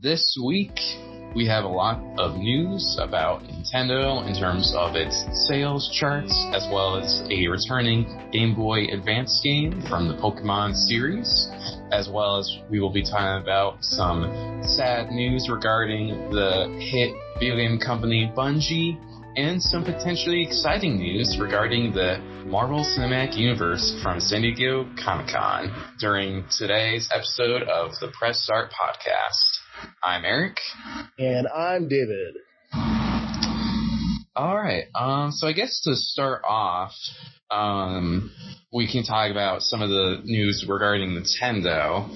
This week, we have a lot of news about Nintendo in terms of its sales charts, as well as a returning Game Boy Advance game from the Pokemon series, as well as we will be talking about some sad news regarding the hit video game company Bungie, and some potentially exciting news regarding the Marvel Cinematic Universe from San Diego Comic-Con during today's episode of the Press Start Podcast. I'm Eric. And I'm David. Alright, so I guess to start off, we can talk about some of the news regarding Nintendo.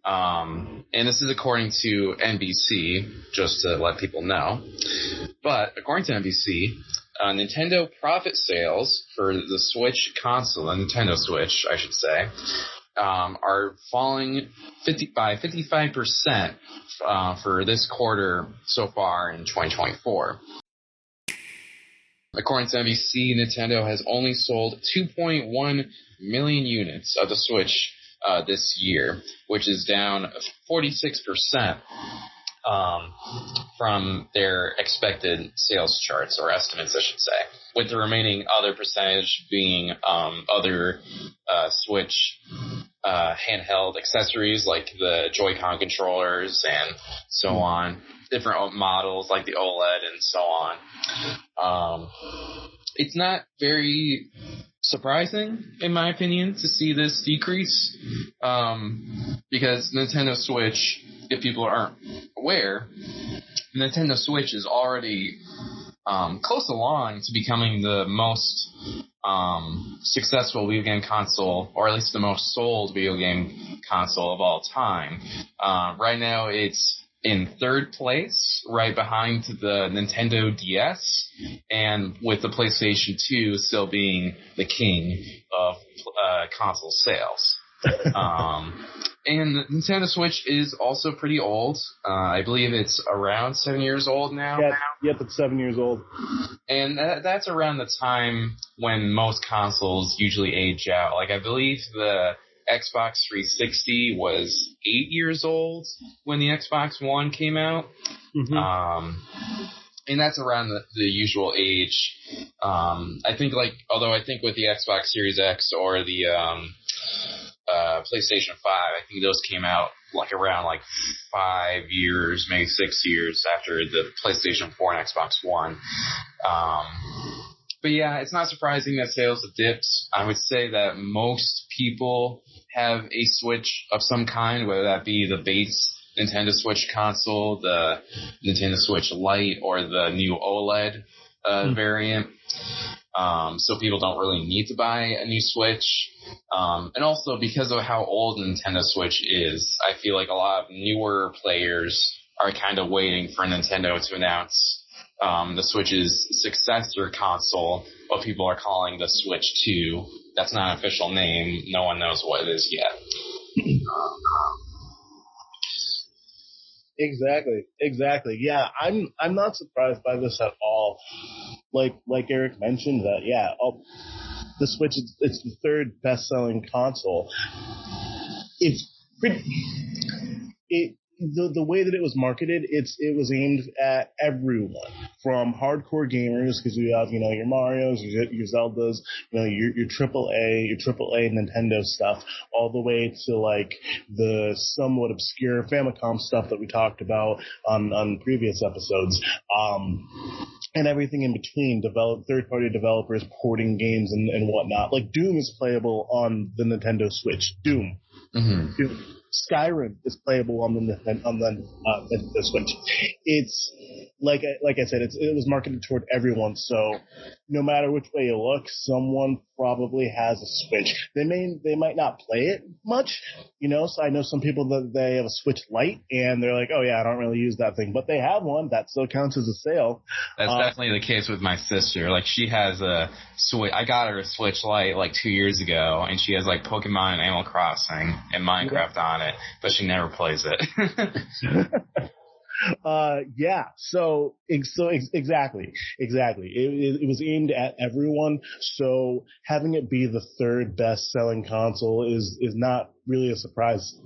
And this is according to NBC, just to let people know. But according to NBC, Nintendo profit sales for the Switch console, the Nintendo Switch, I should say, are falling by 55% for this quarter so far in 2024. According to NBC, Nintendo has only sold 2.1 million units of the Switch this year, which is down 46% from their expected sales charts, or estimates, I should say, with the remaining other percentage being other Switch handheld accessories like the Joy-Con controllers and so on, different models like the OLED and so on. It's not very surprising, in my opinion, to see this decrease, because Nintendo Switch, if people aren't aware, Nintendo Switch is already close along to becoming the most successful video game console, or at least the most sold video game console of all time. Right now it's in third place, right behind the Nintendo DS, and with the PlayStation 2 still being the king of console sales. And the Nintendo Switch is also pretty old. I believe it's around 7 years old now. Yep, it's 7 years old. And that's around the time when most consoles usually age out. Like, I believe the Xbox 360 was 8 years old when the Xbox One came out. Mm-hmm. And that's around the usual age. I think, although I think with the Xbox Series X or the PlayStation 5, I think those came out around 5 years, maybe 6 years after the PlayStation 4 and Xbox One. But yeah, it's not surprising that sales have dipped. I would say that most people have a Switch of some kind, whether that be the base Nintendo Switch console, the Nintendo Switch Lite, or the new OLED variant. So people don't really need to buy a new Switch. And also because of how old Nintendo Switch is, I feel like a lot of newer players are kind of waiting for Nintendo to announce the Switch's successor console, what people are calling the Switch 2. That's not an official name. No one knows what it is yet. Exactly. Yeah, I'm not surprised by this at all. Like Eric mentioned, that the Switch it's the third best-selling console. It's pretty. The way that it was marketed, it was aimed at everyone, from hardcore gamers, because you have your Marios, your Zeldas, your AAA Nintendo stuff, all the way to the somewhat obscure Famicom stuff that we talked about on previous episodes, and everything in between. Third-party developers porting games and whatnot. Like Doom is playable on the Nintendo Switch. Doom. Skyrim is playable on the Nintendo Switch. It's like I said, it was marketed toward everyone. So no matter which way you look, someone probably has a Switch. They might not play it much, So I know some people that they have a Switch Lite and they're like, oh yeah, I don't really use that thing, but they have one. That still counts as a sale. That's definitely the case with my sister. She has a Switch. I got her a Switch Lite 2 years ago, and she has Pokemon and Animal Crossing and Minecraft on it, but she never plays it. So exactly. It was aimed at everyone. So having it be the third best selling console is not really a surprise.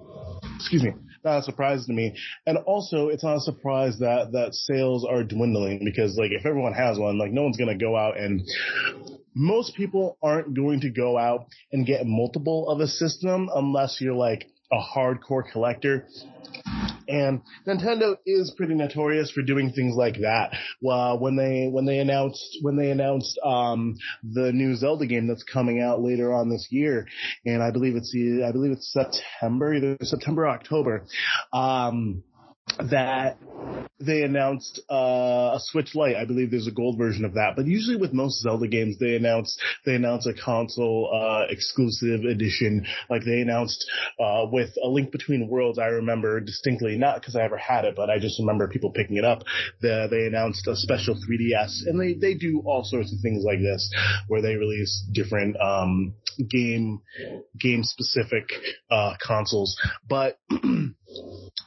Excuse me. not a surprise to me. And also, it's not a surprise that sales are dwindling because, like, if everyone has one, like, no one's going to go out and most people aren't going to go out and get multiple of a system unless you're like a hardcore collector. And Nintendo is pretty notorious for doing things like that. Well, when they announced the new Zelda game that's coming out later on this year, and I believe it's September, either September or October, that they announced a Switch Lite. I believe there's a gold version of that. But usually with most Zelda games, they announce a console exclusive edition. Like they announced with A Link Between Worlds, I remember distinctly, not because I ever had it, but I just remember people picking it up. They announced a special 3DS, and they do all sorts of things like this, where they release different game specific consoles. But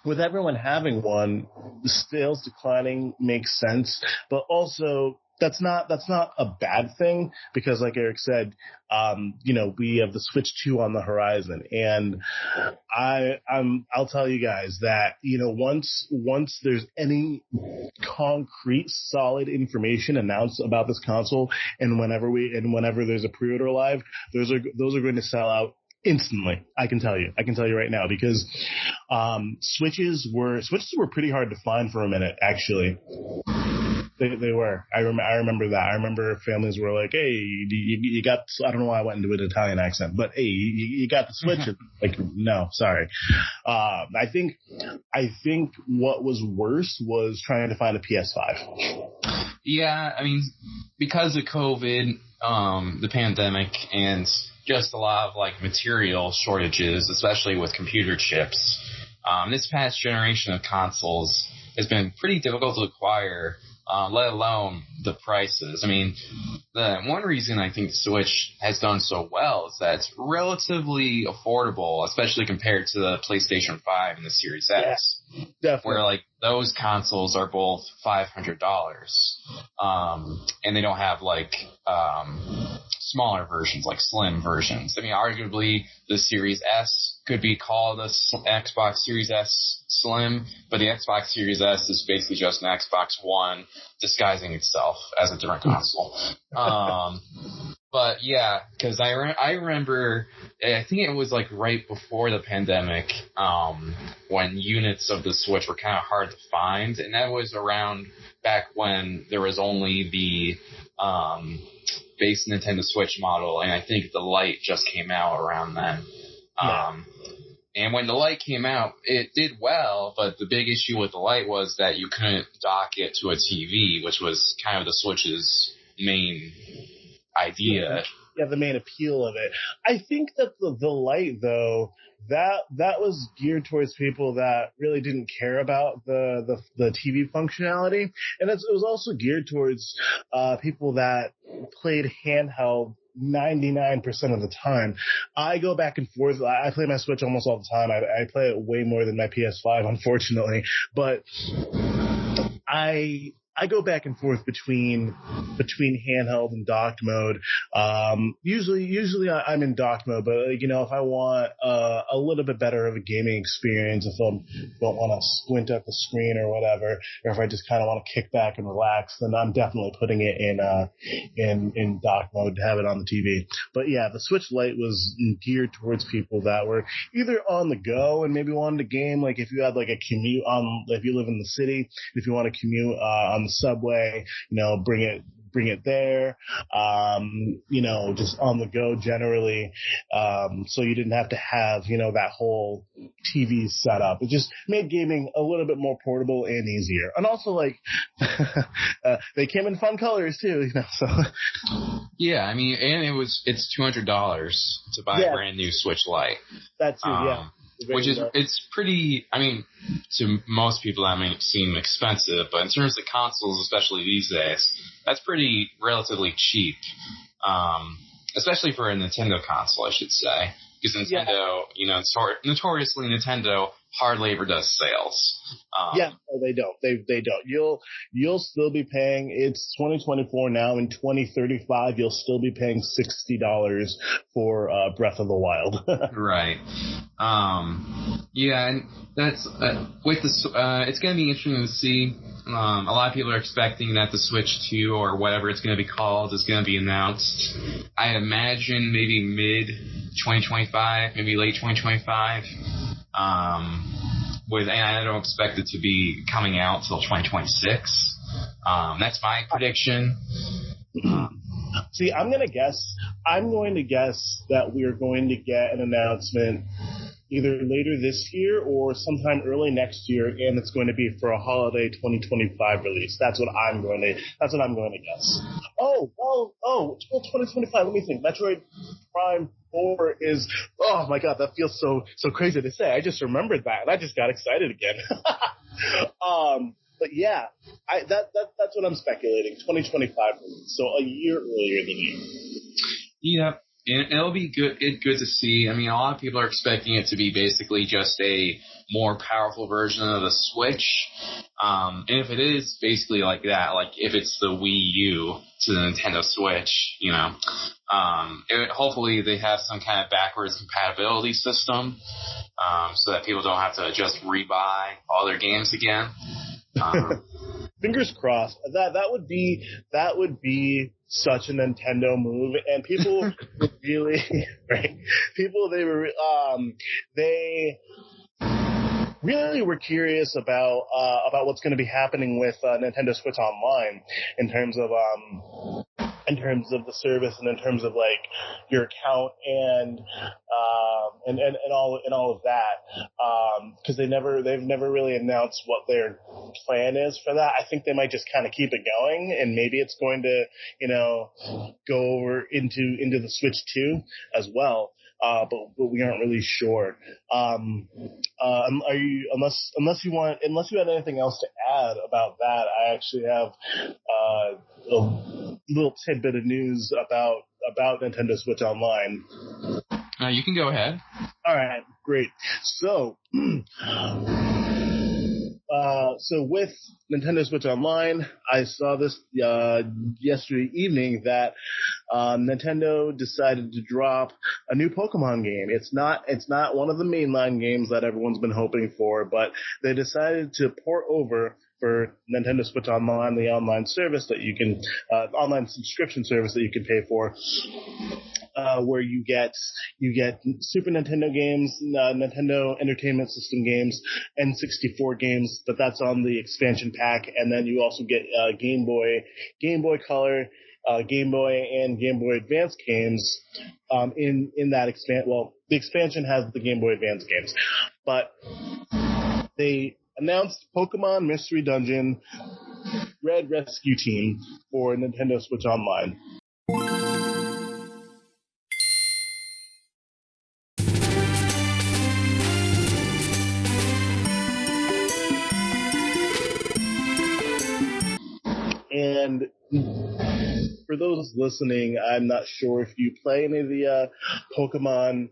with everyone having one, the sales declining makes sense, but also that's not a bad thing because, like Eric said, we have the Switch 2 on the horizon, and I'll tell you guys that once there's any concrete, solid information announced about this console, and whenever there's a pre-order live, those are going to sell out instantly. I can tell you right now, because switches were pretty hard to find for a minute, actually. They were. I remember that. I remember families were like, "Hey, you got." I don't know why I went into an Italian accent, but hey, you got the Switch? Like, no, sorry. I think what was worse was trying to find a PS5. Yeah, I mean, because of COVID, the pandemic, and just a lot of like material shortages, especially with computer chips. This past generation of consoles has been pretty difficult to acquire, let alone the prices. I mean, the one reason I think the Switch has done so well is that it's relatively affordable, especially compared to the PlayStation 5 and the Series X. Yeah, definitely. Where like those consoles are both $500, and they don't have like smaller versions, like slim versions. I mean, arguably the Series S could be called a Xbox Series S Slim, but the Xbox Series S is basically just an Xbox One disguising itself as a different console. But yeah, because I remember, I think it was like right before the pandemic, when units of the Switch were kind of hard to find, and that was around back when there was only the base Nintendo Switch model, and I think the Lite just came out around then. And when the Lite came out, it did well, but the big issue with the Lite was that you couldn't dock it to a TV, which was kind of the Switch's main idea. Yeah, the main appeal of it. I think that the Lite, though, that was geared towards people that really didn't care about the TV functionality, and it was also geared towards people that played handheld 99% of the time. I go back and forth. I play my Switch almost all the time. I play it way more than my PS5, unfortunately, but I go back and forth between handheld and docked mode. Usually I'm in docked mode, but if I want a little bit better of a gaming experience, if I don't want to squint at the screen or whatever, or if I just kind of want to kick back and relax, then I'm definitely putting it in docked mode to have it on the TV. But yeah, the Switch Lite was geared towards people that were either on the go and maybe wanted a game, like if you had like a commute if you live in the city, if you want to commute on the subway, bring it there, just on the go generally, so you didn't have to have, that whole TV setup. It just made gaming a little bit more portable and easier. And also, like, they came in fun colors too, so. Yeah, I mean, and it's $200 to buy a brand new Switch Lite. That too, yeah. Which is, it's pretty, I mean, to most people that may seem expensive, but in terms of consoles, especially these days, that's pretty relatively cheap. Especially for a Nintendo console, I should say. Because Nintendo, notoriously Nintendo hard labor does sales. Yeah, no, they don't. They don't. You'll still be paying. It's 2024 now. In 2035, you'll still be paying $60 for Breath of the Wild. Right. Yeah, and that's with the. It's going to be interesting to see. A lot of people are expecting that the Switch 2 or whatever it's going to be called is going to be announced. I imagine maybe mid 2025, maybe late 2025. And I don't expect it to be coming out till 2026. That's my prediction. See, I'm going to guess that we are going to get an announcement either later this year or sometime early next year, and it's going to be for a holiday 2025 release. That's what I'm going to guess. Oh, 2025. Let me think. Metroid Prime 4 is. Oh my God, that feels so crazy to say. I just remembered that, and I just got excited again. But yeah, that's what I'm speculating. 2025 release, so a year earlier than you. Yeah. And it'll be good to see. I mean, a lot of people are expecting it to be basically just a more powerful version of the Switch. And if it is basically like that, like if it's the Wii U to the Nintendo Switch, hopefully they have some kind of backwards compatibility system, so that people don't have to just rebuy all their games again. Fingers crossed. That would be such a Nintendo move, and people really, right? People they really were curious about what's going to be happening with Nintendo Switch Online in terms of the service and in terms of like your account and all of that, because they've never really announced what their plan is for that. I think they might just kind of keep it going, and maybe it's going to go over into the Switch 2 as well. But we aren't really sure. Are you unless you had anything else to add about that? I actually have a little tidbit of news about Nintendo Switch Online. You can go ahead. All right, great. So with Nintendo Switch Online, I saw this yesterday evening that Nintendo decided to drop a new Pokemon game. It's not one of the mainline games that everyone's been hoping for, but they decided to port over for Nintendo Switch Online, the online service that you can, online subscription service that you can pay for, where you get Super Nintendo games, Nintendo Entertainment System games, N64 games, but that's on the expansion pack, and then you also get Game Boy Color, Game Boy, and Game Boy Advance games in that expansion. Well, the expansion has the Game Boy Advance games, but they announced Pokemon Mystery Dungeon Red Rescue Team for Nintendo Switch Online. And for those listening, I'm not sure if you play any of the Pokemon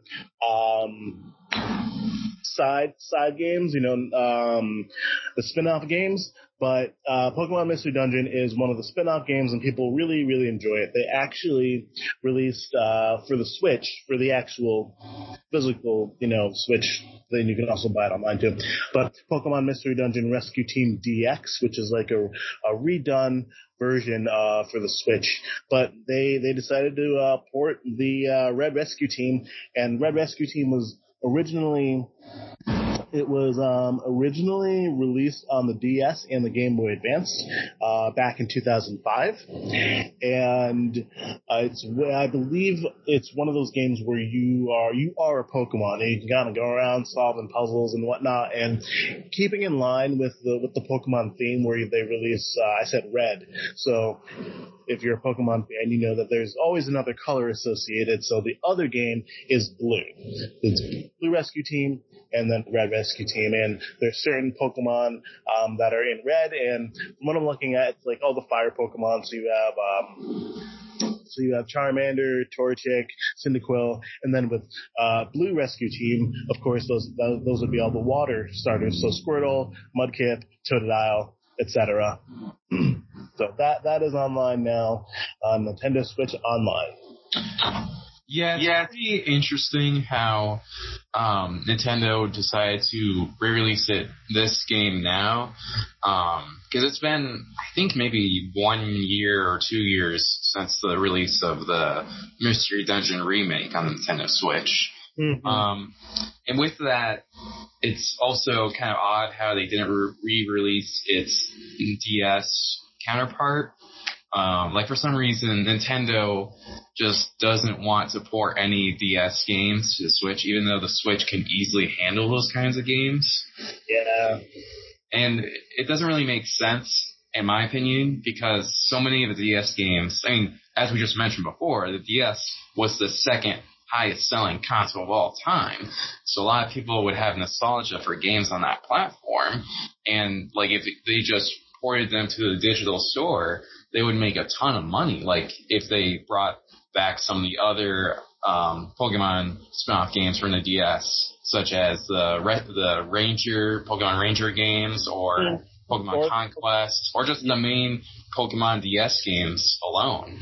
side games, the spin-off games, but Pokemon Mystery Dungeon is one of the spin-off games, and people really, really enjoy it. They actually released for the Switch, for the actual physical, Switch, then you can also buy it online too, but Pokemon Mystery Dungeon Rescue Team DX, which is like a redone version for the Switch, but they decided to port the Red Rescue Team, and Red Rescue Team was originally released on the DS and the Game Boy Advance back in 2005, and I believe it's one of those games where you are a Pokemon, and you can kind of go around solving puzzles and whatnot, and keeping in line with the Pokemon theme where they release. I said red, so if you're a Pokemon fan, you know that there's always another color associated. So the other game is blue. It's Blue Rescue Team and then Red Rescue Team. And there's certain Pokemon that are in red. And from what I'm looking at, it's like all the fire Pokemon. So you have So you have Charmander, Torchic, Cyndaquil, and then with Blue Rescue Team, of course, those would be all the water starters. So Squirtle, Mudkip, Totodile, etc. So that is online now on Nintendo Switch Online. Yeah, it's pretty interesting how Nintendo decided to re-release this game now. Because it's been, I think, maybe 1 year or 2 years since the release of the Mystery Dungeon remake on the Nintendo Switch. Mm-hmm. And with that, it's also kind of odd how they didn't re-release its DS counterpart. Like, for some reason, Nintendo just doesn't want to port any DS games to the Switch, even though the Switch can easily handle those kinds of games. Yeah. And it doesn't really make sense, in my opinion, because so many of the DS games, I mean, as we just mentioned before, the DS was the second highest selling console of all time. So a lot of people would have nostalgia for games on that platform. And, like, if they just ported them to the digital store, they would make a ton of money. Like, if they brought back some of the other Pokemon spin-off games from the DS, such as the Pokemon Ranger games, or Pokemon Conquest, or just the main Pokemon DS games alone.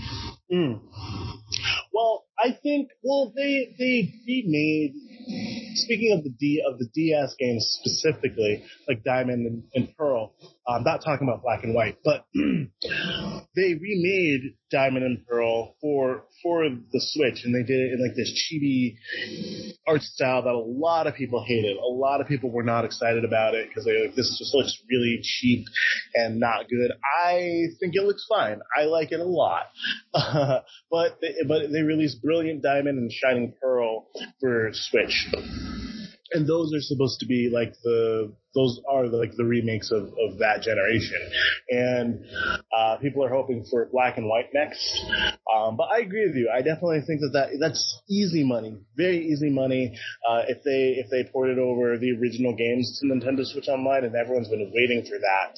Well, I think, they remade, speaking of the DS games specifically, like Diamond and Pearl, I'm not talking about Black and White, but they remade Diamond and Pearl for the Switch, and they did it in like this chibi art style that a lot of people hated. A lot of people were not excited about it because they like, this just looks really cheap and not good. I think it looks fine. I like it a lot. But they released Brilliant Diamond and Shining Pearl for Switch. And those are supposed to be like the remakes of that generation. And people are hoping for Black and White next. But I agree with you. I definitely think that's easy money, very easy money. If they ported over the original games to Nintendo Switch Online, and everyone's been waiting for that.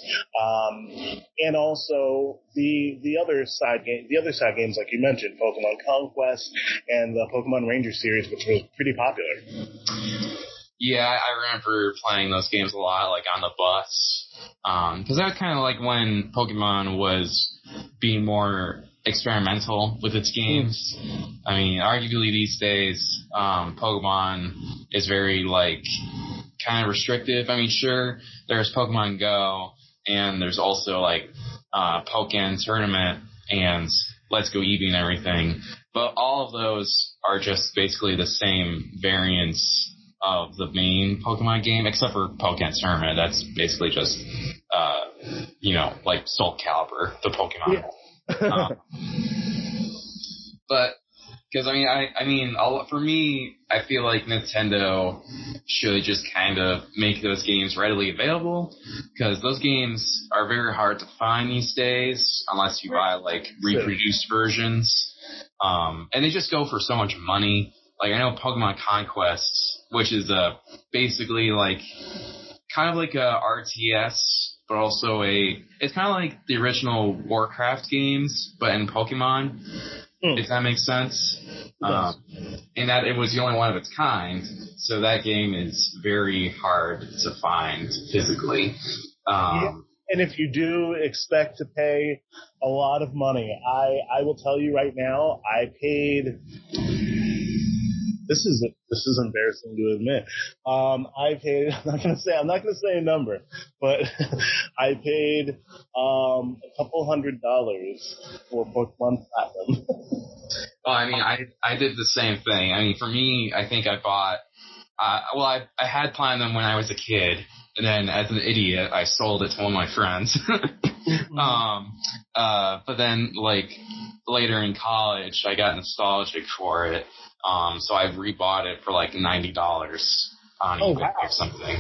And also the other side games, like you mentioned, Pokemon Conquest and the Pokemon Ranger series, which was pretty popular. Yeah, I remember playing those games a lot, like on the bus, because that was kind of like when Pokemon was being more experimental with its games. I mean, arguably these days, Pokemon is very, like, kind of restrictive. I mean, sure, there's Pokemon Go, and there's also, like, Pokken Tournament and Let's Go Eevee and everything, but all of those are just basically the same variants of the main Pokemon game, except for Pokken Tournament. That's basically just, like Soul Calibur, the Pokemon. Yeah. But, because, for me, I feel like Nintendo should just kind of make those games readily available, because those games are very hard to find these days, unless you buy, like, reproduced versions. And they just go for so much money. Like, I know Pokemon Conquest, which is basically like kind of like a RTS, but also it's kind of like the original Warcraft games, but in Pokemon, if that makes sense. And that it was the only one of its kind, so that game is very hard to find physically. Yeah. And if you do expect to pay a lot of money, I will tell you right now, I paid. This is embarrassing to admit. I paid. I'm not gonna say a number, but I paid a couple $100 for Pokemon Platinum. Well, I did the same thing. I mean, for me, I think I bought. I had Platinum when I was a kid, and then as an idiot, I sold it to one of my friends. But then, like, later in college, I got nostalgic for it. So I rebought it for like $90 on eBay or something.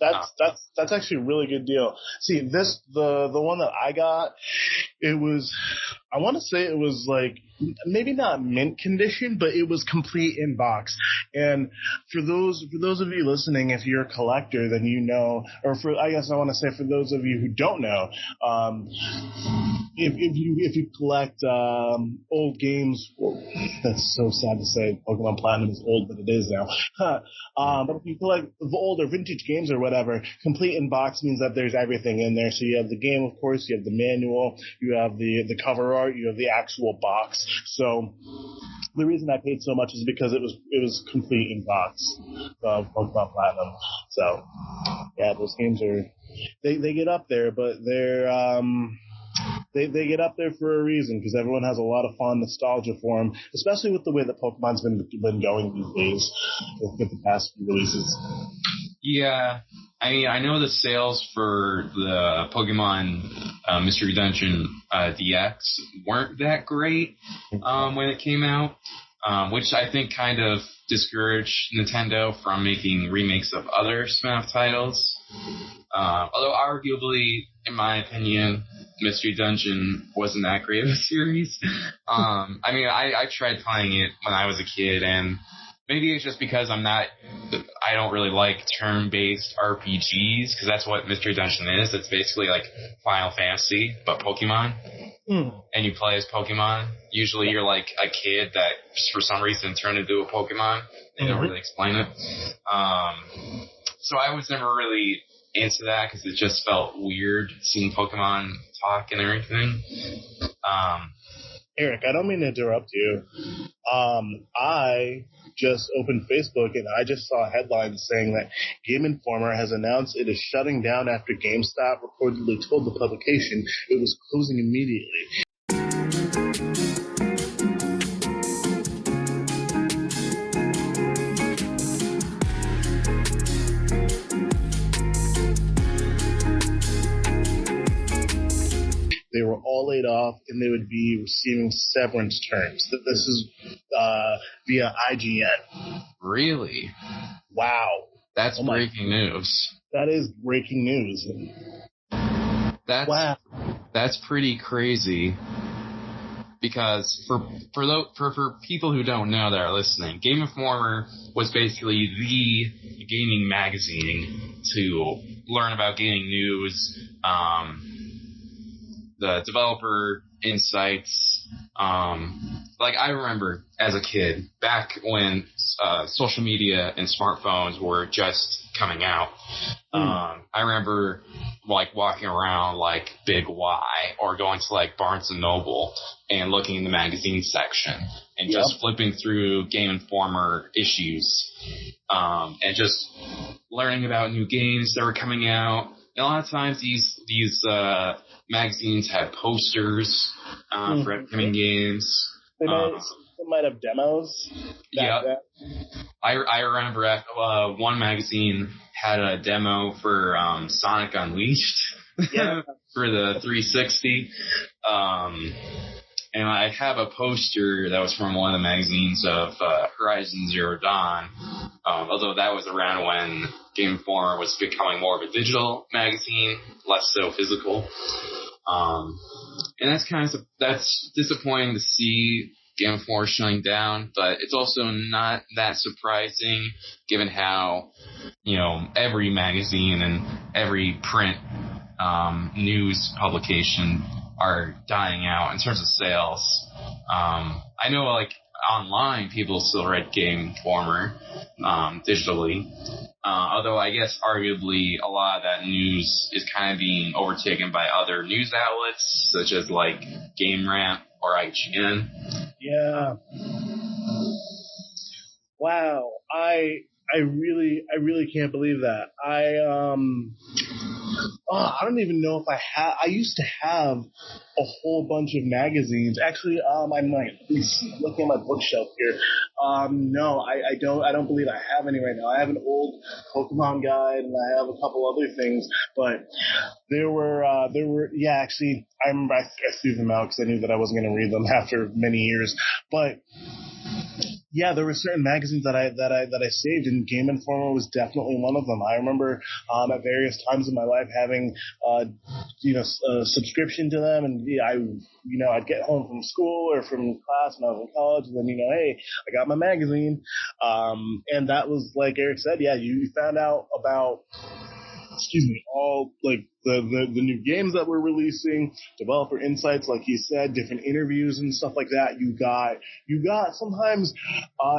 That's actually a really good deal. See, the one that I got, it was, I want to say it was like maybe not mint condition, but it was complete in box. And for those of you listening, if you're a collector, then you know, or I guess I want to say for those of you who don't know, if you collect old games, well, that's so sad to say Pokemon Platinum is old, but it is now. But if you collect older vintage games or whatever, complete in box means that there's everything in there. So you have the game, of course, you have the manual, you have the cover art, you have the actual box. So the reason I paid so much is because it was complete in box of Pokemon Platinum. So yeah, those games are they get up there, but they get up there for a reason because everyone has a lot of fond nostalgia for them, especially with the way that Pokemon's been going these days with the past few releases. Yeah, I mean, I know the sales for the Pokemon Mystery Dungeon DX weren't that great when it came out, which I think kind of discouraged Nintendo from making remakes of other spin-off titles. Although arguably, in my opinion, Mystery Dungeon wasn't that great of a series. I mean, I tried playing it when I was a kid, and maybe it's just because I don't really like turn-based RPGs, because that's what Mystery Dungeon is. It's basically like Final Fantasy, but Pokemon. And you play as Pokemon. Usually you're like a kid that just for some reason turned into a Pokemon. They don't really explain it. So I was never really into that because it just felt weird seeing Pokemon talk and everything. Eric, I don't mean to interrupt you. I just opened Facebook and I just saw headlines saying that Game Informer has announced it is shutting down after GameStop reportedly told the publication it was closing immediately. They were all laid off, and they would be receiving severance terms. This is via IGN. Really? Wow. That's breaking news. That is breaking news. That's pretty crazy. Because for people who don't know that are listening, Game Informer was basically the gaming magazine to learn about gaming news, the developer insights. Like I remember as a kid, back when social media and smartphones were just coming out, I remember like walking around like Big Y or going to like Barnes and Noble and looking in the magazine section and just flipping through Game Informer issues, and just learning about new games that were coming out. And a lot of times these magazines had posters for upcoming games. They might have demos. Yeah. I remember one magazine had a demo for Sonic Unleashed for the 360. And I have a poster that was from one of the magazines of Horizon Zero Dawn, although that was around when Game Informer was becoming more of a digital magazine, less so physical. And that's disappointing to see Game Informer shutting down, but it's also not that surprising given how, every magazine and every print news publication are dying out in terms of sales. I know like online people still read Game Informer digitally, although I guess arguably a lot of that news is kind of being overtaken by other news outlets such as like Game Rant or IGN. Yeah. Wow. I really can't believe that. I don't even know if I used to have a whole bunch of magazines. Actually, I might. Looking at my bookshelf here. No, I don't believe I have any right now. I have an old Pokemon guide and I have a couple other things, but there were, actually, I remember I threw them out because I knew that I wasn't going to read them after many years, but Yeah, there were certain magazines that I saved, and Game Informer was definitely one of them. I remember at various times in my life having a subscription to them, and I'd get home from school or from class when I was in college, and then hey, I got my magazine, and that was like Eric said. Yeah, you found out about all like the new games that we're releasing, developer insights, like he said, different interviews and stuff like that. You got sometimes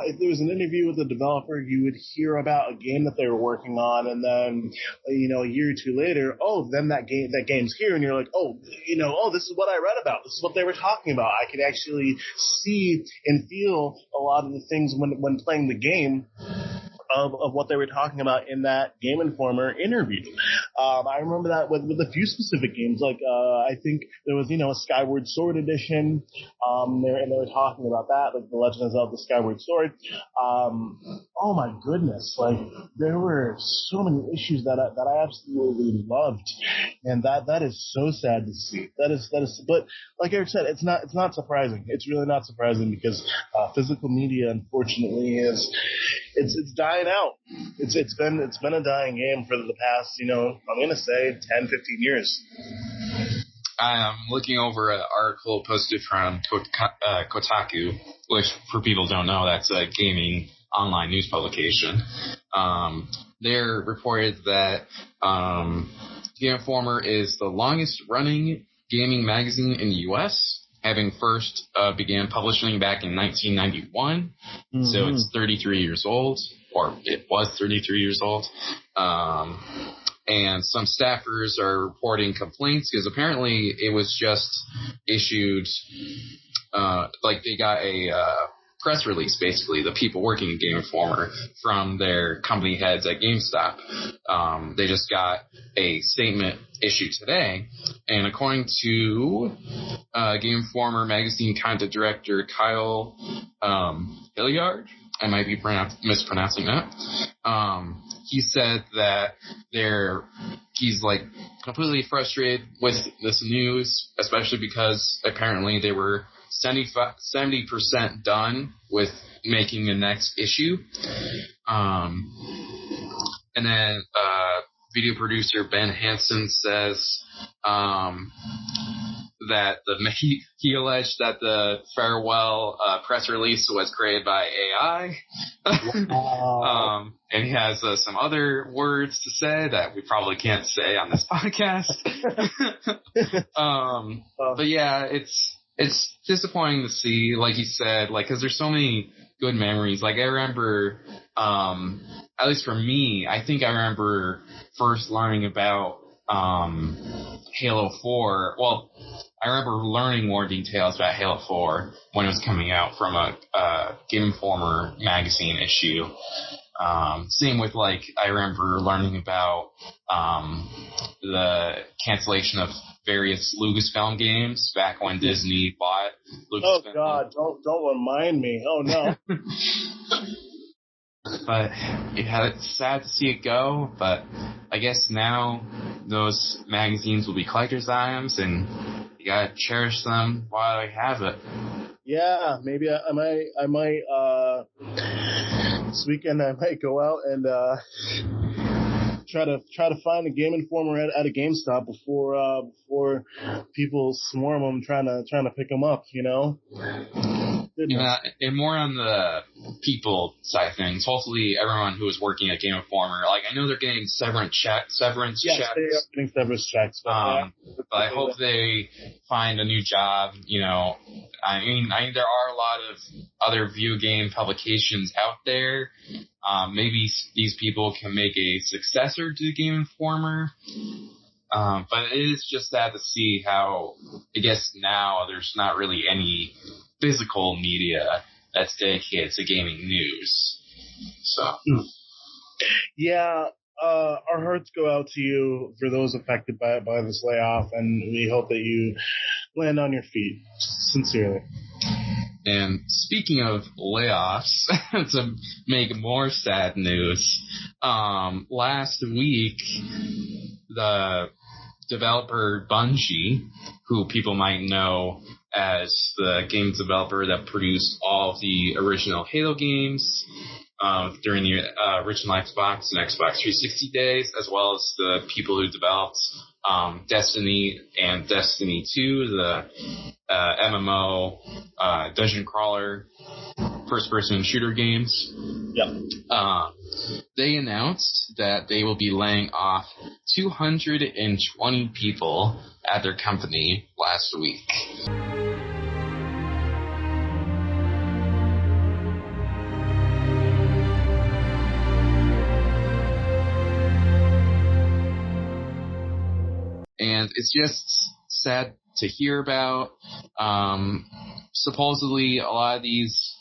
if there was an interview with a developer, you would hear about a game that they were working on, and then a year or two later, then that game's here, and you're like, this is what I read about. This is what they were talking about. I could actually see and feel a lot of the things when playing the game. Of what they were talking about in that Game Informer interview. I remember that with a few specific games, like I think there was a Skyward Sword edition. They were talking about that, like the Legend of Zelda Skyward Sword. Oh my goodness, like there were so many issues that I absolutely loved, and that is so sad to see. That is. But like Eric said, it's not surprising. It's really not surprising because physical media, unfortunately, it's dying out. It's been a dying game for the past, I'm going to say 10, 15 years. I'm looking over an article posted from Kotaku, which for people who don't know, that's a gaming online news publication. They're reported that Game Informer is the longest running gaming magazine in the U.S., having first began publishing back in 1991. Mm-hmm. So it's 33 years old, or it was 33 years old. And some staffers are reporting complaints because apparently it was just issued, they got a press release, basically, the people working in Game Informer from their company heads at GameStop. They just got a statement issued today, and according to Game Informer magazine content director Kyle Hilliard, I might be mispronouncing that, he said that he's completely frustrated with this news, especially because apparently they were 70% done with making the next issue. And then video producer Ben Hansen says that he alleged that the farewell press release was created by AI. Wow. And he has some other words to say that we probably can't say on this podcast. But yeah, it's disappointing to see, like you said, because there's so many good memories. Like I remember, at least for me, I think I remember first learning about Halo 4. Well, I remember learning more details about Halo 4 when it was coming out from a Game Informer magazine issue. Same with I remember learning about the cancellation of various Lucasfilm games back when Disney bought Lucasfilm. Oh God, don't remind me. Oh no. But yeah, it's sad to see it go, but I guess now those magazines will be collector's items and you gotta cherish them while I have it. Yeah, maybe I might this weekend I might go out and try to find a Game Informer at a GameStop before people swarm them trying to pick them up, Yeah, and more on the people side of things. Hopefully, everyone who is working at Game Informer, I know they're getting severance checks. Yes, they are getting severance checks. But I hope they find a new job. I mean, there are a lot of other video game publications out there. Maybe these people can make a successor to Game Informer. But it is just sad to see how, I guess now there's not really any physical media that's dedicated to gaming news. So. Yeah, our hearts go out to you for those affected by this layoff, and we hope that you land on your feet. Sincerely. And speaking of layoffs, to make more sad news, last week, the developer Bungie, who people might know as the game developer that produced all of the original Halo games during the original Xbox and Xbox 360 days, as well as the people who developed Destiny and Destiny 2, the MMO dungeon crawler first-person shooter games. Yep. They announced that they will be laying off 220 people at their company last week. And it's just sad to hear about. Supposedly, a lot of these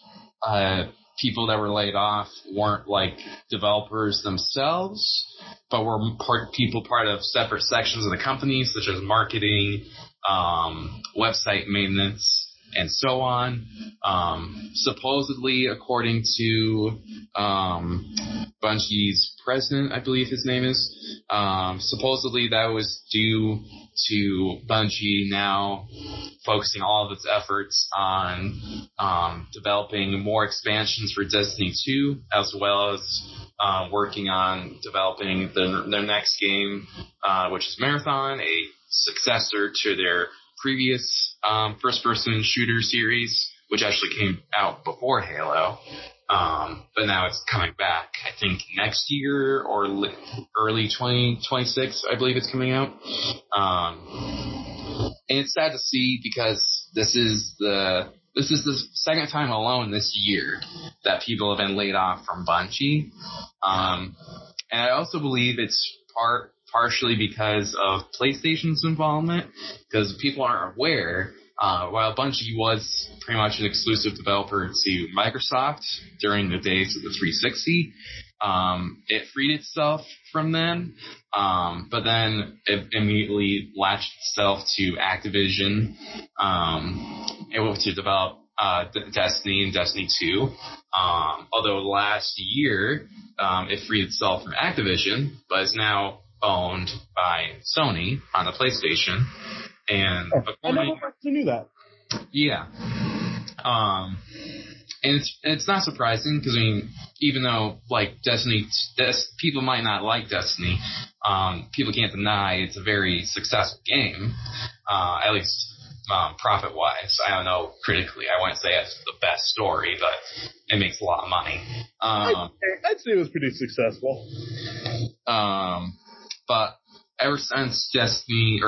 people that were laid off weren't like developers themselves, but were part of separate sections of the company, such as marketing, website maintenance, and so on. Supposedly, according to Bungie's president, I believe his name is, supposedly that was due to Bungie now focusing all of its efforts on developing more expansions for Destiny 2, as well as working on developing their next game, which is Marathon, a successor to their previous first-person shooter series, which actually came out before Halo. But now it's coming back, I think, next year or early 2026, I believe it's coming out. And it's sad to see because this is the second time alone this year that people have been laid off from Bungie. And I also believe it's partially because of PlayStation's involvement, because people aren't aware. While Bungie was pretty much an exclusive developer to Microsoft during the days of the 360, it freed itself from them, but then it immediately latched itself to Activision, able to develop Destiny and Destiny 2. Although last year it freed itself from Activision, but is now owned by Sony on the PlayStation. And I never actually knew that. Yeah. And it's not surprising because, I mean, even though, like, Destiny, people might not like Destiny, people can't deny it's a very successful game, at least profit-wise. I don't know, critically. I wouldn't say it's the best story, but it makes a lot of money. I'd say it was pretty successful. But ever since Bungie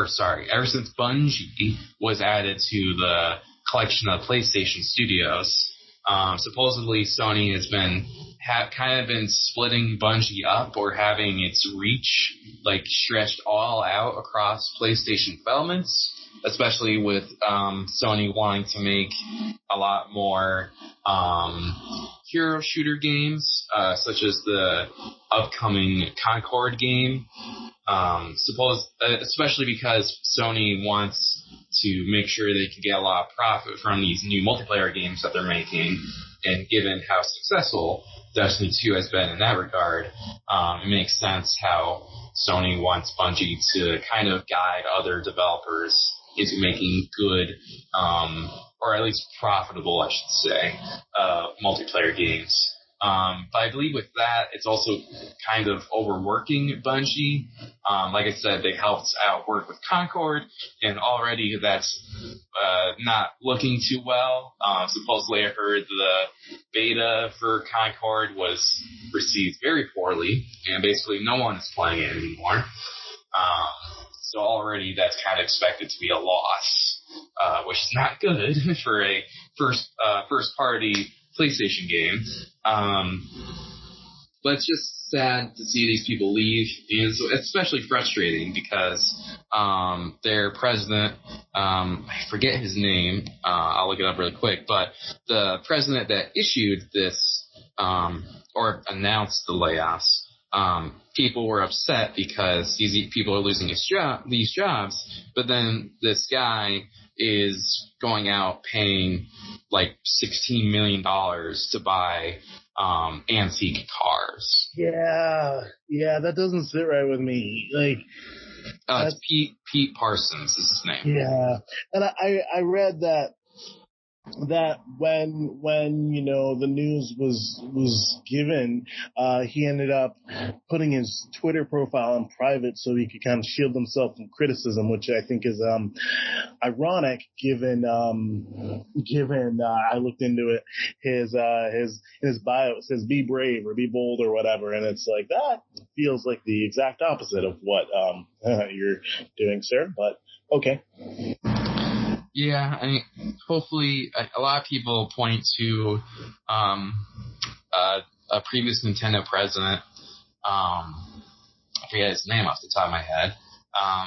was added to the collection of PlayStation studios, supposedly Sony has been kind of been splitting Bungie up or having its reach like stretched all out across PlayStation developments, especially with Sony wanting to make a lot more hero shooter games, such as the upcoming Concord game. Especially because Sony wants to make sure they can get a lot of profit from these new multiplayer games that they're making, and given how successful Destiny 2 has been in that regard, it makes sense how Sony wants Bungie to kind of guide other developers into making good, or at least profitable, I should say, multiplayer games. But I believe with that, it's also kind of overworking Bungie. Like I said, they helped out work with Concord, and already that's not looking too well. Supposedly I heard the beta for Concord was received very poorly, and basically no one is playing it anymore. So already that's kind of expected to be a loss, which is not good for a first-party PlayStation game. But it's just sad to see these people leave, and so it's especially frustrating because their president, I forget his name, I'll look it up really quick, but the president that issued this or announced the layoffs, people were upset because these people are losing these jobs, but then this guy is going out paying like $16 million to buy antique cars. Yeah, that doesn't sit right with me. Like, It's Pete Parsons is his name. Yeah, and I read that when the news was given, he ended up putting his Twitter profile on private so he could kind of shield himself from criticism, which I think is ironic given I looked into it, his bio, it says be brave or be bold or whatever, and it's like that feels like the exact opposite of what you're doing, sir, but okay. Yeah, I mean, hopefully, a lot of people point to a previous Nintendo president. I forget his name off the top of my head,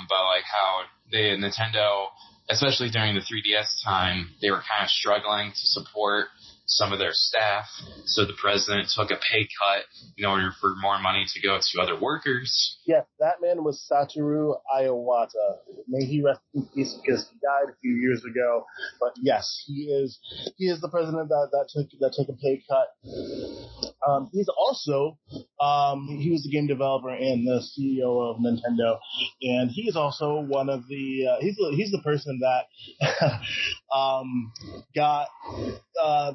but like how Nintendo, especially during the 3DS time, they were kind of struggling to support some of their staff, so the president took a pay cut in order for more money to go to other workers. Yes, that man was Satoru Iwata. May he rest in peace because he died a few years ago. But yes, he is the president that took a pay cut. He's also he was the game developer and the CEO of Nintendo, and he's also one of the he's the person that got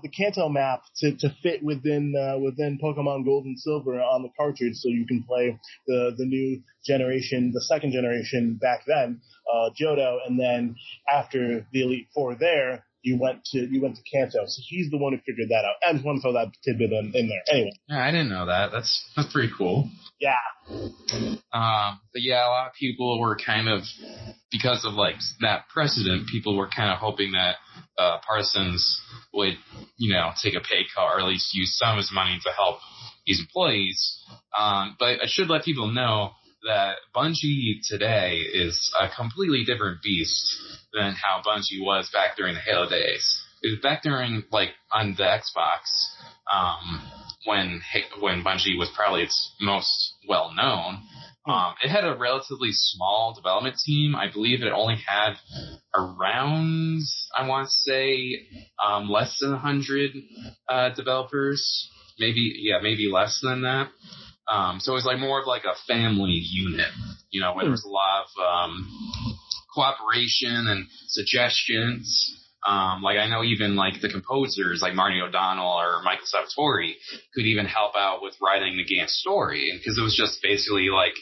the Kanto map to fit within Pokemon Gold and Silver on the cartridge, so you can play the new generation, the second generation back then, Johto, and then after the Elite Four there, you went to Kanto. So he's the one who figured that out. I just want to throw that tidbit in there. Anyway. Yeah, I didn't know that. That's pretty cool. Yeah. But yeah, a lot of people were kind of, because of like that precedent, people were kind of hoping that Parsons would, take a pay cut or at least use some of his money to help these employees. But I should let people know that Bungie today is a completely different beast than how Bungie was back during the Halo days. It was back during, like, on the Xbox, when Bungie was probably its most well-known. It had a relatively small development team. I believe it only had around, I want to say, less than 100 developers. Maybe less than that. So it was like more of like a family unit, where there was a lot of cooperation and suggestions. Like I know even like the composers like Marty O'Donnell or Michael Salvatore could even help out with writing the game's story, because it was just basically like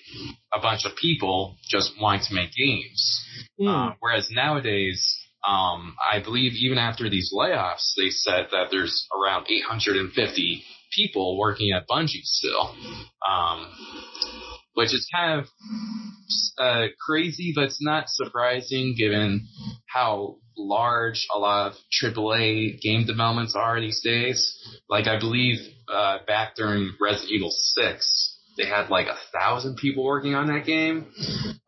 a bunch of people just wanting to make games. Whereas nowadays, I believe even after these layoffs, they said that there's around 850 people working at Bungie still, which is kind of crazy, but it's not surprising given how large a lot of AAA game developments are these days. Like I believe back during Resident Evil 6, they had like 1,000 people working on that game.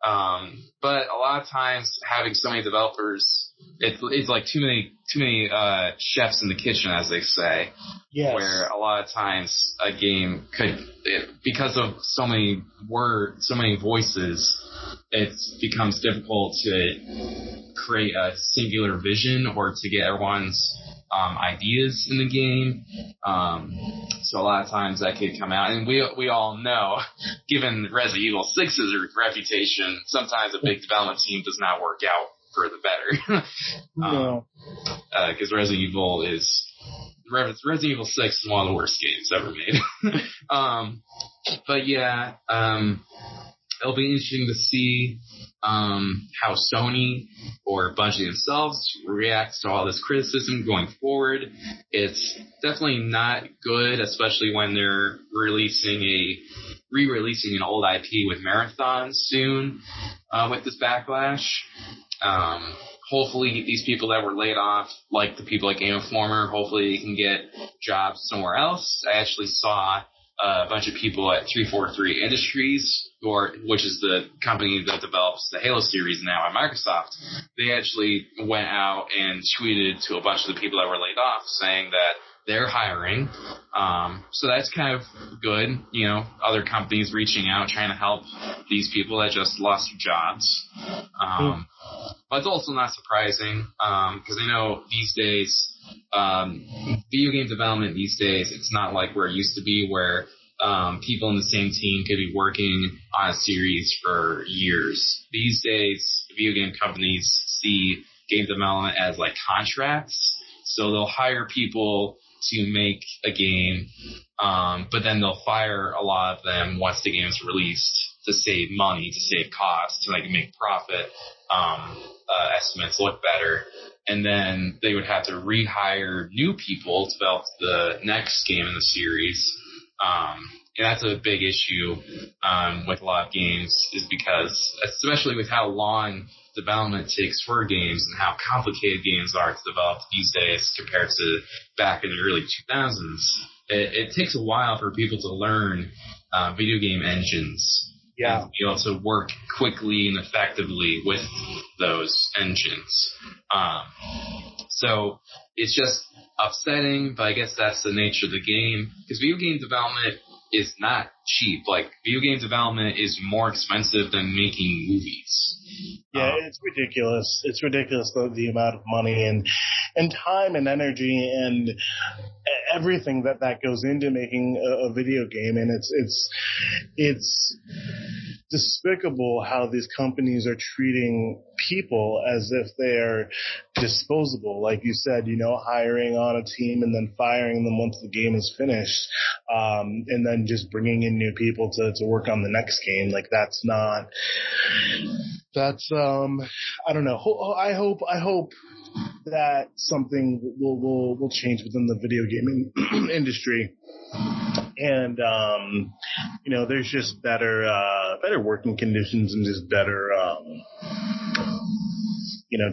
But a lot of times having so many developers, it's like too many chefs in the kitchen, as they say. Yes. Where a lot of times a game because of so many words, so many voices, it becomes difficult to create a singular vision or to get everyone's ideas in the game. So a lot of times that could come out, and we all know, given Resident Evil 6's reputation, sometimes a big development team does not work out for the better. No. Because Resident Evil 6 is one of the worst games ever made. But yeah, it'll be interesting to see how Sony or Bungie themselves reacts to all this criticism going forward. It's definitely not good, especially when they're re-releasing an old IP with Marathon soon with this backlash. Hopefully these people that were laid off, like the people at Game Informer, hopefully they can get jobs somewhere else. I actually saw a bunch of people at 343 Industries, which is the company that develops the Halo series now at Microsoft. They actually went out and tweeted to a bunch of the people that were laid off saying that they're hiring. So that's kind of good, other companies reaching out, trying to help these people that just lost their jobs. But it's also not surprising, because I know these days, video game development these days, it's not like where it used to be where people in the same team could be working on a series for years. These days, video game companies see game development as like contracts, so they'll hire people to make a game, but then they'll fire a lot of them once the game is released to save money, to save costs, to like make profit estimates look better. And then they would have to rehire new people to develop the next game in the series. And that's a big issue with a lot of games, is because, especially with how long development takes for games and how complicated games are to develop these days compared to back in the early 2000s, it takes a while for people to learn video game engines. Yeah. And be able to work quickly and effectively with those engines. So it's just upsetting, but I guess that's the nature of the game. Because video game development is not cheap. Like, video game development is more expensive than making movies. Yeah, it's ridiculous. It's ridiculous, the amount of money and time and energy and everything that goes into making a video game. And it's despicable how these companies are treating people as if they're disposable. Like you said, hiring on a team and then firing them once the game is finished, and then just bringing in new people to work on the next game. Like, that's I don't know. I hope that something will change within the video gaming industry. And, there's just better working conditions and just better,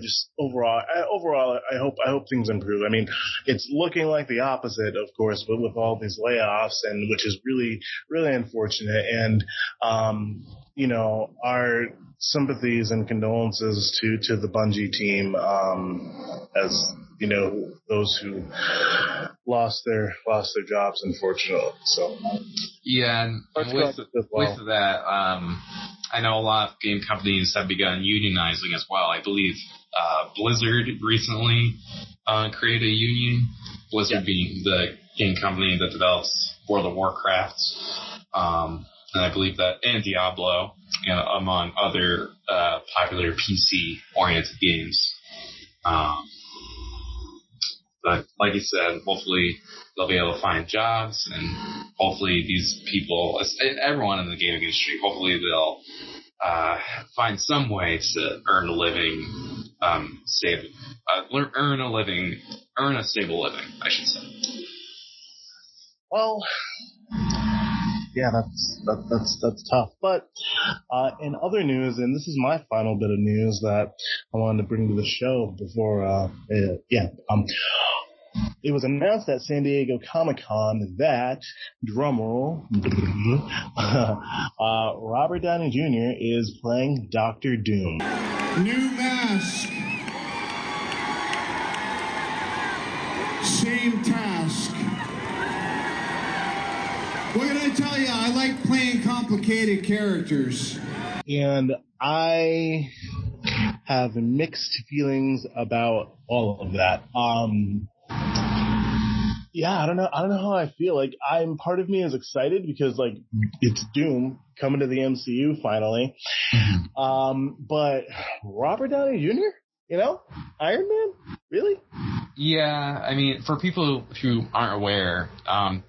just overall, I hope things improve. I mean, it's looking like the opposite, of course, but with all these layoffs, and which is really, really unfortunate. And, our sympathies and condolences to the Bungie team, as those who lost their jobs, unfortunately. So yeah, and with that, I know a lot of game companies have begun unionizing as well. I believe Blizzard recently created a union. Blizzard being the game company that develops World of Warcraft, and I believe that, and Diablo, among other popular PC-oriented games. But like you said, hopefully they'll be able to find jobs, and hopefully these people, everyone in the gaming industry, hopefully they'll find some way to earn a living, earn a stable living, I should say. Well, yeah, that's tough. But in other news, and this is my final bit of news that I wanted to bring to the show before, it was announced at San Diego Comic-Con that, drumroll, Robert Downey Jr. is playing Dr. Doom. New mask. Same task. What can I tell you? I like playing complicated characters. And I have mixed feelings about all of that. Yeah, I don't know how I feel. Like, part of me is excited because, like, it's Doom coming to the MCU finally. But Robert Downey Jr., Iron Man? Really? Yeah, I mean, for people who aren't aware,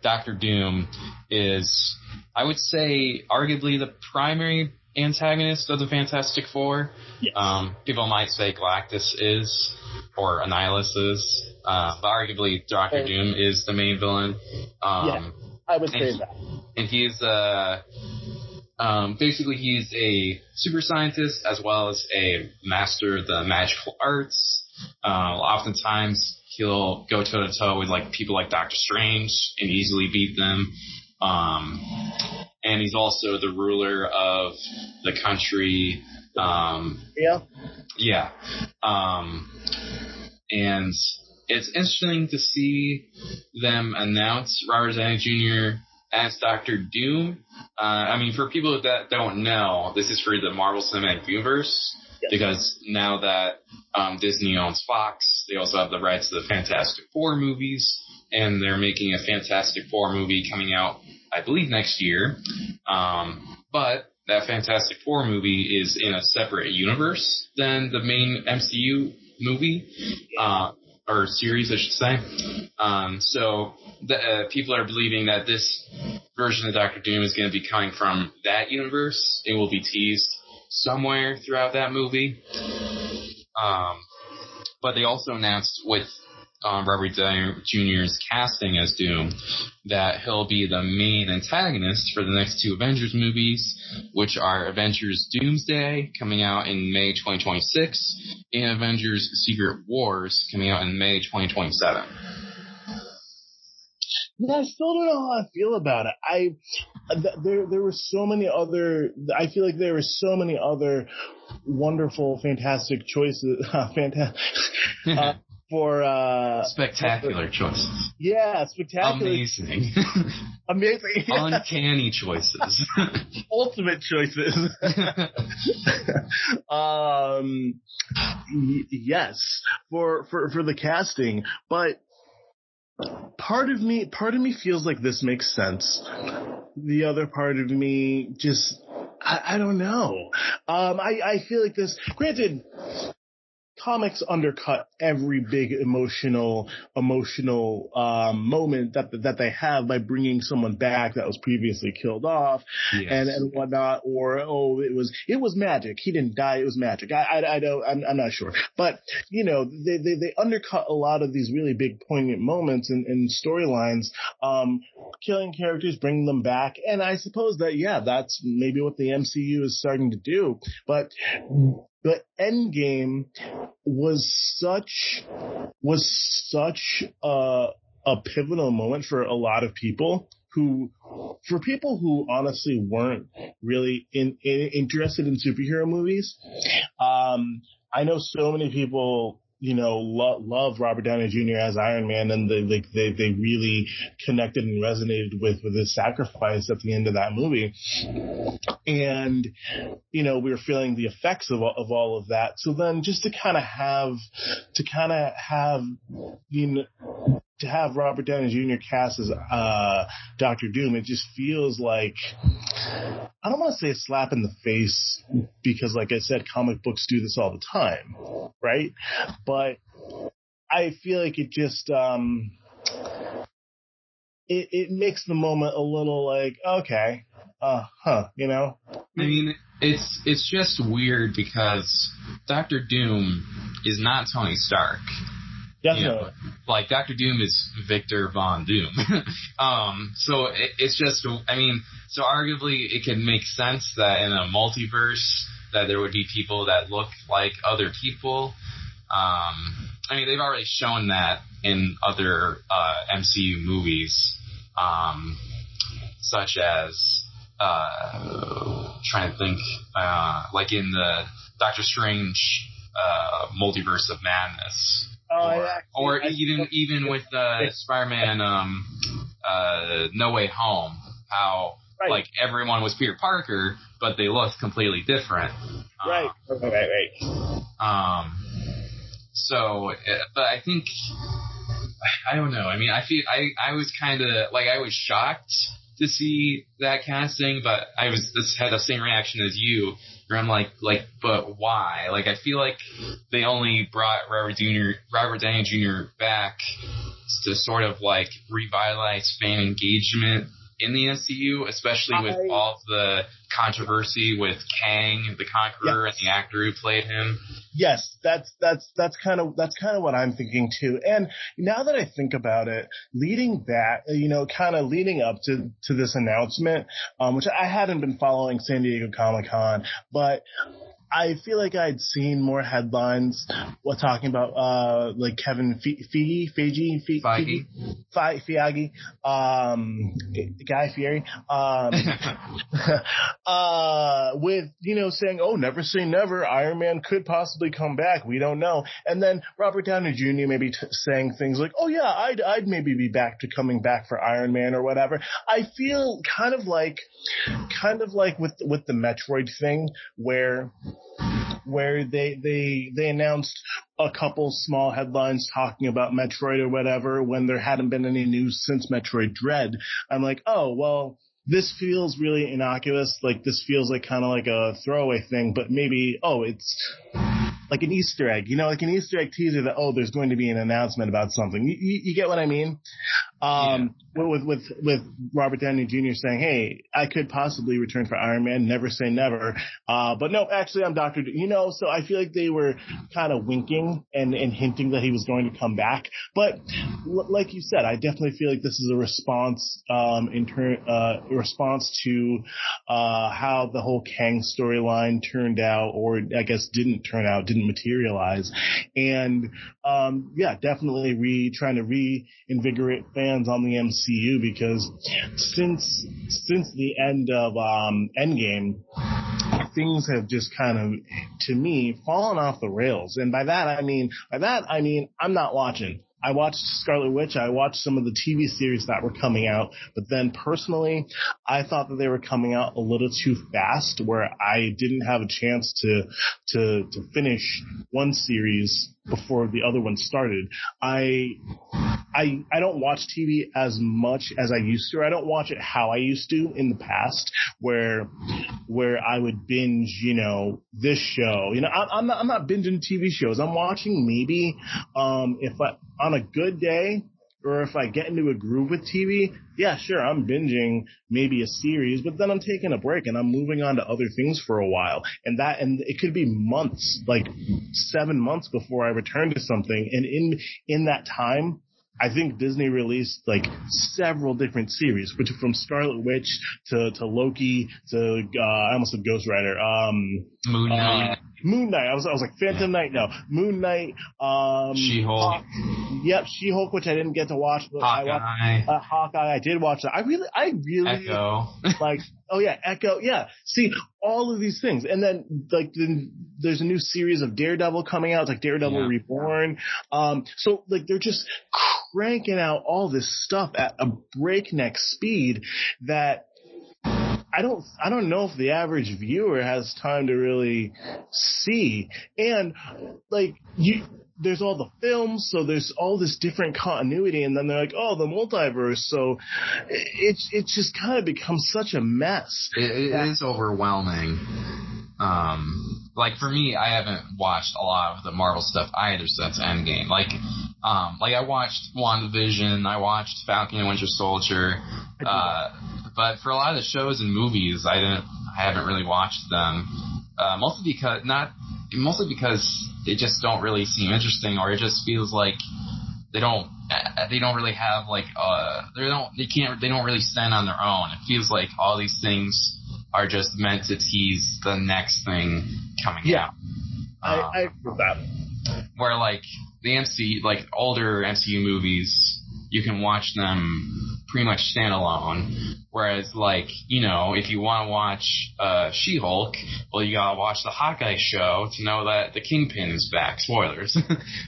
Dr. Doom is, I would say, arguably the primary antagonist of the Fantastic Four. Yes. People might say Galactus is, or Annihilus is, but arguably Dr. Doom is the main villain. Yeah, I would say that. And he's basically he's a super scientist as well as a master of the magical arts. Oftentimes he'll go toe to toe with like people like Doctor Strange and easily beat them. And he's also the ruler of the country. Yeah. And it's interesting to see them announce Robert Downey Jr. as Dr. Doom. I mean, for people that don't know, this is for the Marvel Cinematic Universe. Yes. Because now that Disney owns Fox, they also have the rights to the Fantastic Four movies, and they're making a Fantastic Four movie coming out I believe, next year. But that Fantastic Four movie is in a separate universe than the main MCU movie, or series, I should say. So people are believing that this version of Doctor Doom is going to be coming from that universe. It will be teased somewhere throughout that movie. But they also announced with Robert Downey Jr.'s casting as Doom that he'll be the main antagonist for the next two Avengers movies, which are Avengers Doomsday, coming out in May 2026, and Avengers Secret Wars, coming out in May 2027. Yeah, I still don't know how I feel about it. There were so many other. I feel like there were so many other wonderful, fantastic choices. For spectacular choices. Yeah, spectacular. Amazing. Amazing. Uncanny choices. Ultimate choices. Yes, for the casting, but part of me feels like this makes sense. The other part of me just, I don't know. I feel like this, granted, comics undercut every big emotional moment that they have by bringing someone back that was previously killed off. Yes. and whatnot, or it was magic. He didn't die. It was magic. I'm not sure, but they undercut a lot of these really big poignant moments and storylines, killing characters, bringing them back, and I suppose that that's maybe what the MCU is starting to do, but Endgame was such a pivotal moment for a lot of people who honestly weren't really interested in superhero movies. I know so many people, love Robert Downey Jr. as Iron Man, and they really connected and resonated with his sacrifice at the end of that movie. And, we were feeling the effects of all of that. So then just to have Robert Downey Jr. cast as Dr. Doom, it just feels like, I don't want to say a slap in the face, because like I said, comic books do this all the time, right? But I feel like it just it makes the moment a little like, okay, I mean, it's just weird because Dr. Doom is not Tony Stark. Definitely. Like Dr. Doom is Victor Von Doom. So it's just, so arguably it can make sense that in a multiverse that there would be people that look like other people. They've already shown that in other MCU movies, such as, trying to think, like in the Doctor Strange Multiverse of Madness. Or even with Spider-Man No Way Home, how like everyone was Peter Parker, but they looked completely different. Right. So, but I think, I don't know. I was kind of like, I was shocked to see that casting, but I had the same reaction as you, where I'm like, but why? Like, I feel like they only brought Robert Downey Jr. back to sort of like revitalize fan engagement in the MCU, especially with all of the controversy with Kang the Conqueror and the actor who played him. Yes, that's kind of what I'm thinking too. And now that I think about it, leading up to this announcement, which I hadn't been following San Diego Comic-Con, but I feel like I'd seen more headlines talking about like Kevin Feige, Guy Fieri, with saying, "Oh, never say never. Iron Man could possibly come back. We don't know." And then Robert Downey Jr. maybe saying things like, "Oh yeah, I'd maybe be coming back for Iron Man or whatever." I feel kind of like with the Metroid thing, where where they announced a couple small headlines talking about Metroid or whatever when there hadn't been any news since Metroid Dread. I'm like, oh, well, this feels really innocuous. Like, this feels like kind of like a throwaway thing, but maybe, it's like an Easter egg, like an Easter egg teaser that, there's going to be an announcement about something. You get what I mean? With Robert Downey Jr. saying, hey, I could possibly return for Iron Man, never say never. But no, actually I'm Dr. So I feel like they were kind of winking and hinting that he was going to come back. But like you said, I definitely feel like this is a response, response to, how the whole Kang storyline turned out, or I guess didn't materialize. And, definitely trying to reinvigorate fans on the MCU, because since the end of Endgame, things have just kind of, to me, fallen off the rails. And by that I mean I'm not watching. I watched Scarlet Witch. I watched some of the TV series that were coming out, but then personally, I thought that they were coming out a little too fast, where I didn't have a chance to finish one series before the other one started. I don't watch TV as much as I used to. I don't watch it how I used to in the past, where I would binge, this show. I'm not binging TV shows. I'm watching maybe, if on a good day, or if I get into a groove with TV, yeah, sure, I'm binging maybe a series, but then I'm taking a break and I'm moving on to other things for a while. And it could be months, like 7 months before I return to something. And in that time, I think Disney released like several different series, which from Scarlet Witch to Loki to I almost said Ghost Rider. Moon Knight. Moon Knight. I was like Phantom Knight. No, Moon Knight. She-Hulk. Yep, She-Hulk, which I didn't get to watch. But Hawkeye. Hawkeye. I did watch that. I really Echo. like. Oh yeah, Echo. Yeah. See, all of these things, and then there's a new series of Daredevil coming out. It's like Daredevil Reborn. So like they're just cranking out all this stuff at a breakneck speed that I don't know if the average viewer has time to really see. And like there's all the films, so there's all this different continuity, and then they're like, oh, the multiverse. So it's just kind of becomes such a mess. It is overwhelming. Like for me, I haven't watched a lot of the Marvel stuff either since Endgame. Like I watched WandaVision, I watched Falcon and Winter Soldier, but for a lot of the shows and movies, I haven't really watched them. Mostly because they just don't really seem interesting, or it just feels like they don't really have like they don't really stand on their own. It feels like all these things are just meant to tease the next thing coming out. I agree with that. Where like the MCU, like older MCU movies, you can watch them pretty much standalone. Whereas like, if you want to watch She-Hulk, well, you gotta watch the Hawkeye show to know that the Kingpin is back. Spoilers.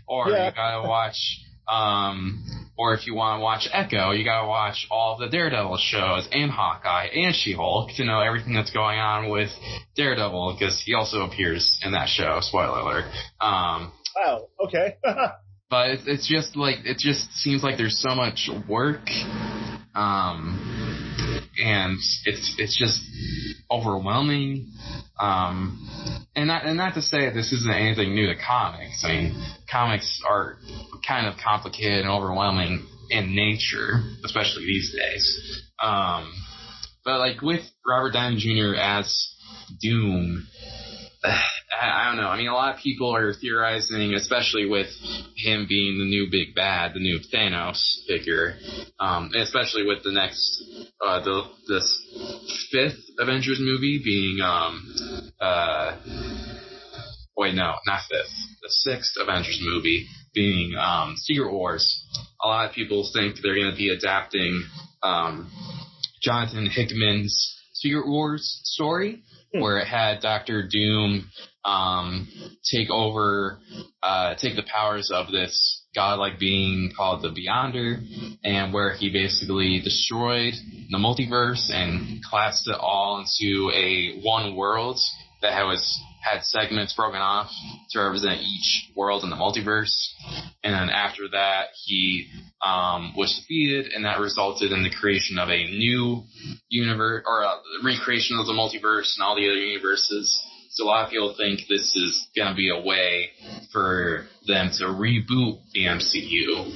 Or you gotta watch or if you want to watch Echo, you gotta watch all of the Daredevil shows and Hawkeye and She-Hulk to know everything that's going on with Daredevil, because he also appears in that show. Spoiler alert. Wow. Okay. But it's just like, it just seems like there's so much work, and it's just overwhelming. And not to say that this isn't anything new to comics. I mean, comics are kind of complicated and overwhelming in nature, especially these days. But like with Robert Downey Jr. as Doom, I don't know. I mean, a lot of people are theorizing, especially with him being the new big bad, the new Thanos figure, especially with the next, this fifth Avengers movie being, wait, no, not fifth, the sixth Avengers movie being, Secret Wars. A lot of people think they're going to be adapting, Jonathan Hickman's Secret Wars story, where it had Dr. Doom take the powers of this godlike being called the Beyonder, and where he basically destroyed the multiverse and collapsed it all into one world that was had segments broken off to represent each world in the multiverse. And then after that, he was defeated, and that resulted in the creation of a new universe, or a recreation of the multiverse and all the other universes. So a lot of people think this is going to be a way for them to reboot the MCU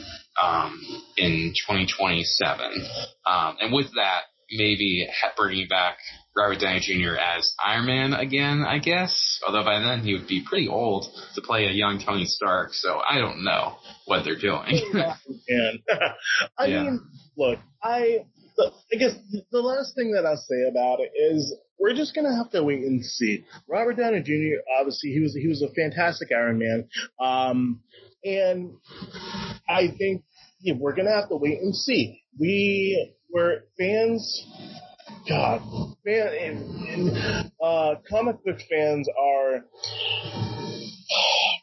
in 2027. And with that, maybe bringing back Robert Downey Jr. as Iron Man again, I guess. Although by then he would be pretty old to play a young Tony Stark, so I don't know what they're doing. I mean, look, I guess the last thing that I'll say about it is we're just going to have to wait and see. Robert Downey Jr., obviously, he was a fantastic Iron Man. And I think we're going to have to wait and see. We're fans. God, comic book fans are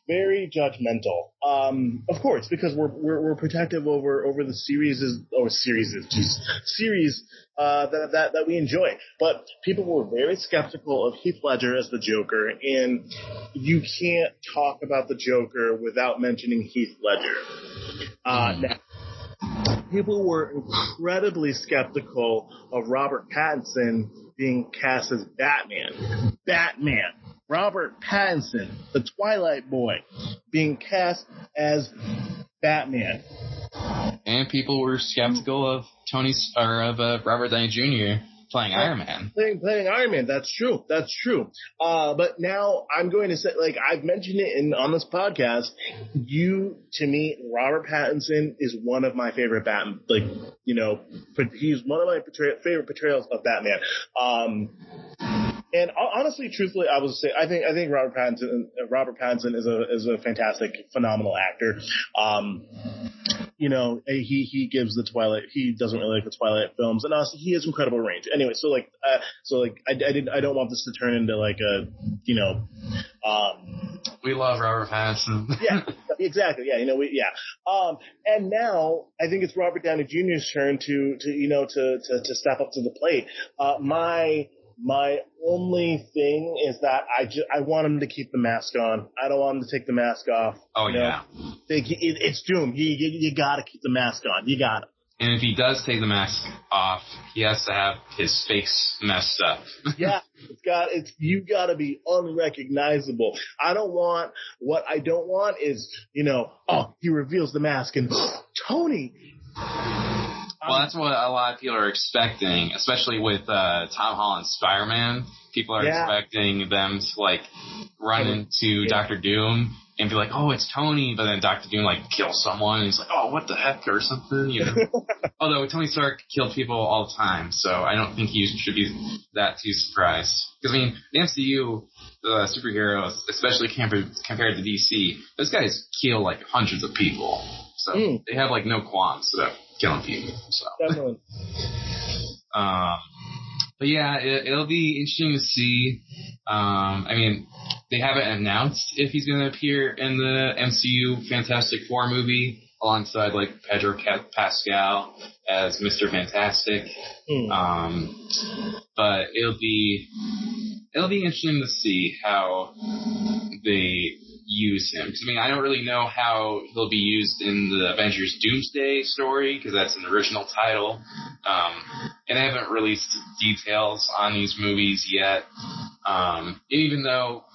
very judgmental. Of course, because we're protective over the series that we enjoy. But people were very skeptical of Heath Ledger as the Joker, and you can't talk about the Joker without mentioning Heath Ledger. Now, people were incredibly skeptical of Robert Pattinson being cast as Batman. Robert Pattinson, the Twilight boy, being cast as Batman. And people were skeptical of Robert Downey Jr. playing Iron Man. Playing Iron Man, that's true. But now I'm going to say, like I've mentioned it on this podcast, to me, Robert Pattinson is one of my favorite Batman. He's one of my favorite portrayals of Batman. And honestly, truthfully, I would say I think Robert Pattinson is a fantastic, phenomenal actor. He gives the Twilight. He doesn't really like the Twilight films, and honestly, he has incredible range. Anyway, I don't want this to turn into like a, we love Robert Pattinson. Yeah, exactly. Yeah, and now I think it's Robert Downey Jr.'s turn to step up to the plate. My only thing is that I want him to keep the mask on. I don't want him to take the mask off. Oh, yeah. It's Doom. You got to keep the mask on. You got to. And if he does take the mask off, he has to have his face messed up. Yeah, you got to be unrecognizable. What I don't want is, he reveals the mask and Tony. Well, that's what a lot of people are expecting, especially with Tom Holland's Spider-Man. People are expecting them to, run into Dr. Doom and be like, oh, it's Tony, but then Dr. Doom, kills someone, and he's like, oh, what the heck, or something, Although Tony Stark killed people all the time, so I don't think he should be that too surprised. Because, the MCU, the superheroes, especially compared to DC, those guys kill, hundreds of people. So they have, no qualms about killing people. So. Definitely. But yeah, it'll be interesting to see. They haven't announced if he's going to appear in the MCU Fantastic Four movie alongside Pedro Pascal as Mr. Fantastic. But it'll be interesting to see how they use him. Because, I don't really know how he'll be used in the Avengers Doomsday story, because that's an original title. And I haven't released details on these movies yet. Even though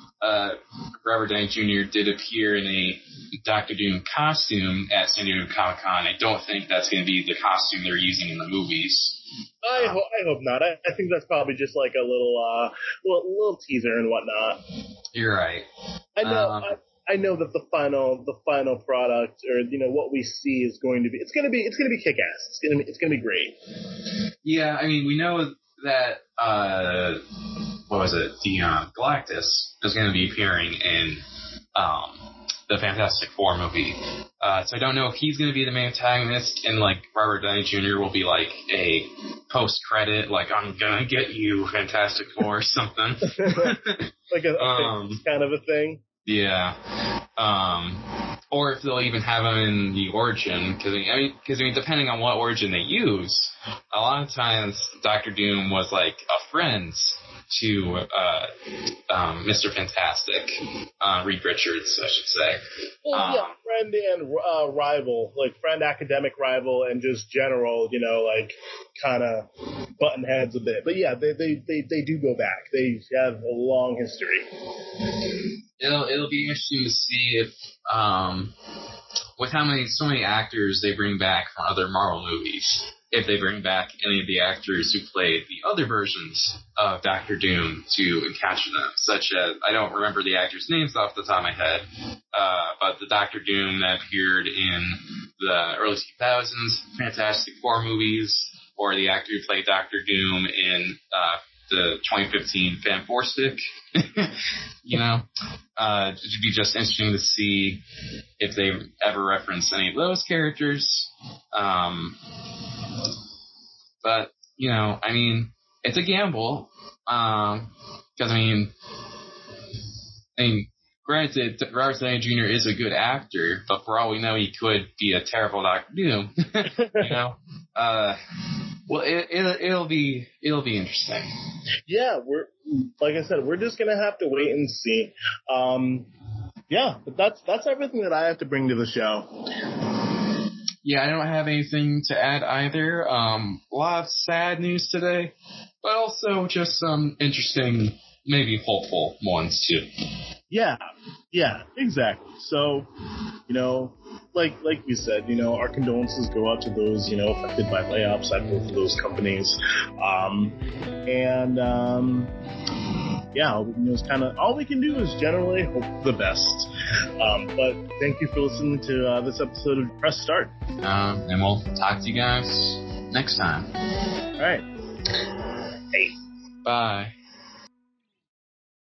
Robert Downey Jr. did appear in a Doctor Doom costume at San Diego Comic-Con, I don't think that's going to be the costume they're using in the movies. I hope not. I think that's probably just a little teaser and whatnot. You're right. I know that the final product, or what we see, is going to be kick-ass. It's gonna be great. Yeah, we know that what was it? The Galactus is going to be appearing in the Fantastic Four movie. So I don't know if he's going to be the main antagonist, and Robert Downey Jr. will be a post-credit, I'm gonna get you, Fantastic Four, or something. A kind of a thing. Yeah. Or if they'll even have him in the origin, because depending on what origin they use, a lot of times Doctor Doom was a friend to Mr. Fantastic, Reed Richards, I should say. Well, yeah, friend and rival, like friend, academic rival, and just general, like kind of button heads a bit. But yeah, they do go back. They have a long history. It'll be interesting to see if with so many actors they bring back from other Marvel movies, if they bring back any of the actors who played the other versions of Doctor Doom to capture them, such as, I don't remember the actors' names off the top of my head, but the Doctor Doom that appeared in the early 2000s Fantastic Four movies, or the actor who played Doctor Doom in the 2015 Fan Four Stick. It'd be just interesting to see if they ever reference any of those characters. But, it's a gamble. Because, granted, Robert Downey Jr. is a good actor, but for all we know, he could be a terrible Doctor Doom. Well, it'll be interesting. Yeah, like I said, we're just gonna have to wait and see. But that's everything that I have to bring to the show. Yeah, I don't have anything to add either. A lot of sad news today, but also just some interesting, maybe hopeful ones too. Yeah, exactly. So, like we said, our condolences go out to those, affected by layoffs at both of those companies. It's kind of all we can do is generally hope for the best. But thank you for listening to this episode of Press Start. And we'll talk to you guys next time. All right. Hey. Bye.